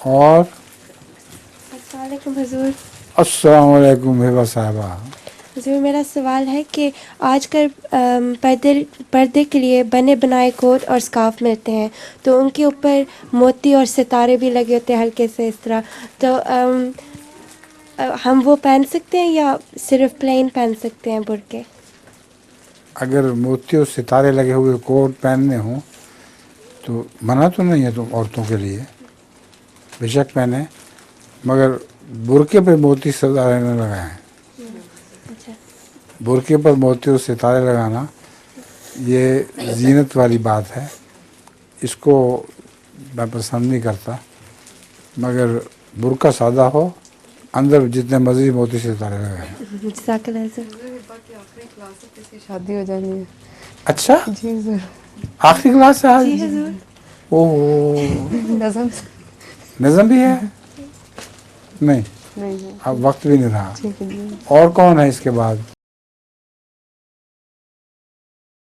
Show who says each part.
Speaker 1: اور
Speaker 2: السلام علیکم حضور.
Speaker 1: السلام علیکم ہبہ صاحبہ.
Speaker 2: حضور میرا سوال ہے کہ آج کل پردے کے لیے بنے بنائے کوٹ اور اسکارف ملتے ہیں تو ان کے اوپر موتی اور ستارے بھی لگے ہوتے ہیں ہلکے سے اس طرح, تو ہم وہ پہن سکتے ہیں یا صرف پلین پہن سکتے ہیں برقعے؟
Speaker 1: اگر موتی اور ستارے لگے ہوئے کوٹ پہننے ہوں تو منع تو نہیں ہے تم عورتوں کے لیے, بے شک پہنیں, مگر برقعے پہ موتی ستارے نہ لگائیں.
Speaker 2: اچھا.
Speaker 1: برقعے پر موتی اور ستارے لگانا یہ زینت والی بات ہے, اس کو میں پسند نہیں کرتا. مگر برقع سادہ ہو, اندر جتنے مزید موتی ستارے لگائیں.
Speaker 2: جزاک اللہ حضور.
Speaker 3: آخری کلاس ہے, کس کی شادی ہو جانی ہے.
Speaker 1: اچھا,
Speaker 3: جی سر.
Speaker 1: آخری کلاس سے آج؟
Speaker 2: جی حضور.
Speaker 1: اوہ,
Speaker 3: نظم
Speaker 1: نظم بھی ہے؟ نہیں,
Speaker 3: نہیں ہے.
Speaker 1: اب وقت بھی نہیں رہا.
Speaker 3: ٹھیک ہے جی.
Speaker 1: اور کون ہے اس کے بعد؟